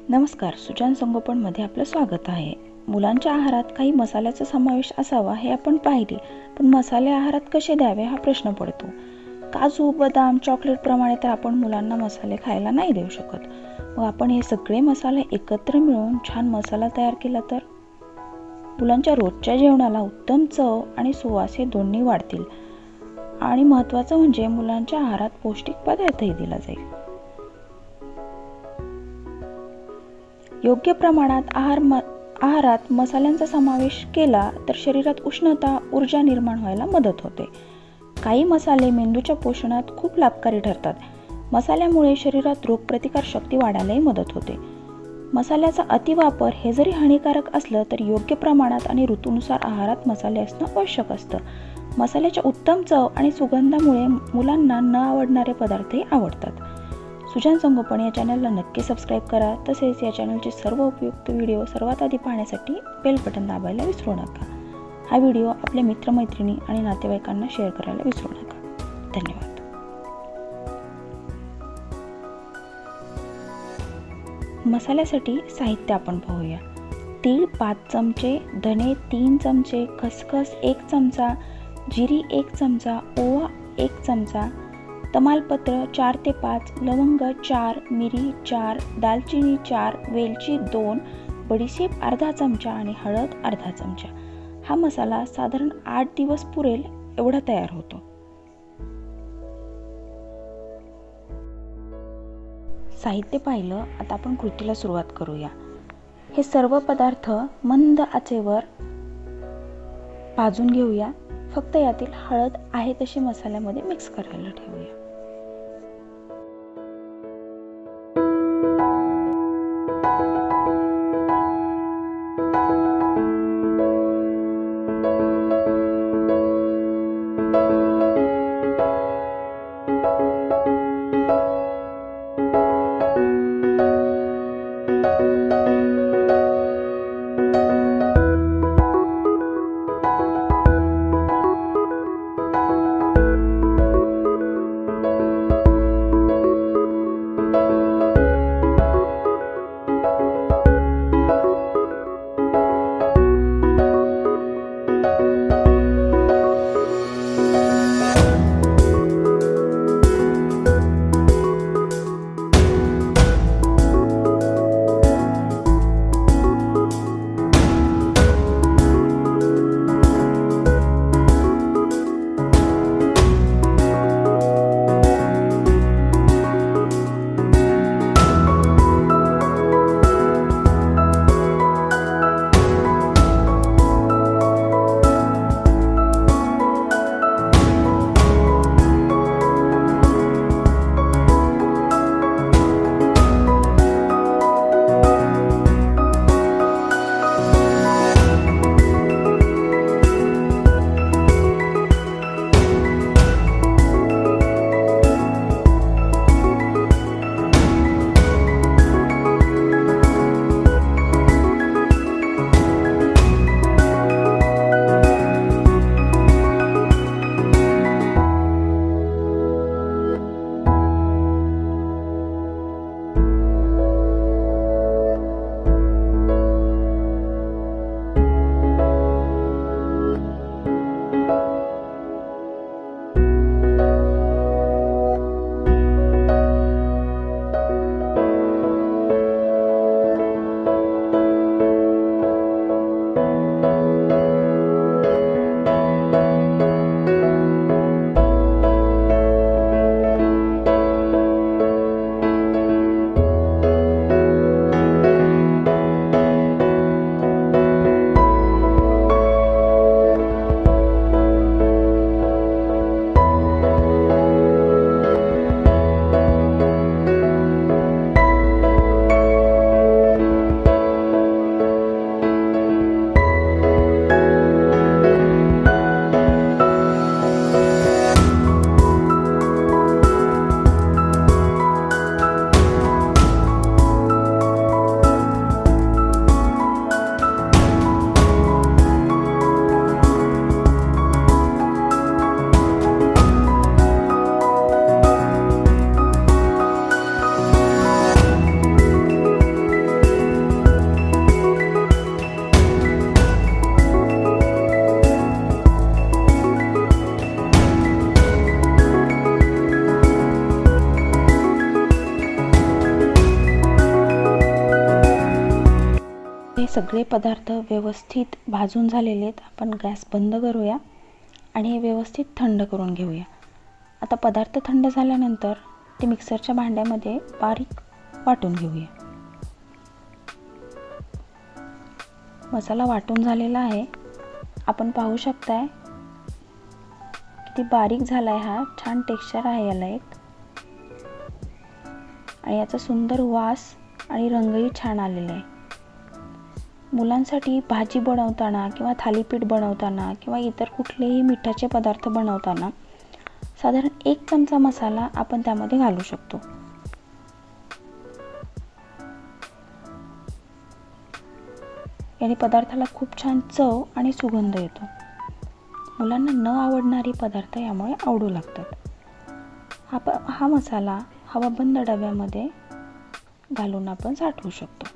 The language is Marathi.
नमस्कार, सुजानसंगोपनमध्ये आपलं स्वागत आहे. मुलांच्या आहारात काही मसाल्याचा समावेश असावा हे आपण पाहिले, पण मसाले आहारात कसे द्यावे हा प्रश्न पडतो. काजू, बदाम, चॉकलेटप्रमाणे तर आपण मुलांना मसाले खायला नाही देऊ शकत. मग आपण हे सगळे मसाले एकत्र मिळवून छान मसाला तयार केला तर मुलांच्या रोजच्या जेवणाला उत्तम चव आणि सुवास हे दोन्ही वाढतील. आणि महत्त्वाचं म्हणजे मुलांच्या आहारात पौष्टिक पदार्थही दिला जाईल. योग्य प्रमाणात आहारात मसाल्यांचा समावेश केला तर शरीरात उष्णता, ऊर्जा निर्माण व्हायला मदत होते. काही मसाले मेंदूच्या पोषणात खूप लाभकारी ठरतात. मसाल्यामुळे शरीरात रोगप्रतिकार शक्ती वाढायलाही मदत होते. मसाल्याचा अतिवापर हे जरी हानिकारक असलं तर योग्य प्रमाणात आणि ऋतूनुसार आहारात मसाले असणं आवश्यक असतं. मसाल्याच्या उत्तम चव आणि सुगंधामुळे मुलांना न आवडणारे पदार्थही आवडतात. सुजानसंगोपन या चॅनलला नक्की सबस्क्राईब करा. तसेच या चॅनलचे सर्व उपयुक्त व्हिडिओ सर्वात आधी पाहण्यासाठी बेल बटन दाबायला विसरू नका. हा व्हिडिओ आपल्या मित्रमैत्रिणी आणि नातेवाईकांना शेअर करायला विसरू नका. धन्यवाद. मसाल्यासाठी साहित्य आपण पाहूया. तीळ 5 चमचे, धणे 3 चमचे, खसखस 1 चमचा, जिरी 1 चमचा, ओवा 1 चमचा, तमालपत्र 4 ते 5, लवंग 4, मिरी 4, दालचिनी 4, वेलची 2, बडीशेप अर्धा चमचा आणि हळद अर्धा चमचा. हा मसाला साधारण 8 दिवस पुरेल एवढा तयार होतो. साहित्य पाहिलं, आता आपण कृतीला सुरुवात करूया. हे सर्व पदार्थ मंद आचेवर भाजून घेऊया. फक्त यातील हळद आहे तशी मसाल्यामध्ये मिक्स करायला ठेवूया. सगळे पदार्थ व्यवस्थित भाजून झालेले आहेत. आपण गॅस बंद करूया आणि हे व्यवस्थित थंड करून घेऊया. आता पदार्थ थंड झाल्यानंतर ते मिक्सरच्या भांड्यामध्ये बारीक वाटून घेऊया. मसाला वाटून झालेला आहे. आपण पाहू शकताय किती बारीक झाला आहे. हा छान टेक्स्चर आहे याला एक, आणि याचा सुंदर वास आणि रंगही छान आलेला आहे. मुलांसाठी भाजी बनवताना किंवा थालीपीठ बनवताना किंवा इतर कुठलेही मिठाचे पदार्थ बनवताना साधारण 1 चमचा मसाला आपण त्यामध्ये घालू शकतो. याने पदार्थाला खूप छान चव आणि सुगंध येतो. मुलांना न आवडणारी पदार्थ यामुळे आवडू लागतात. हा मसाला हवाबंद डब्यामध्ये घालून आपण साठवू शकतो.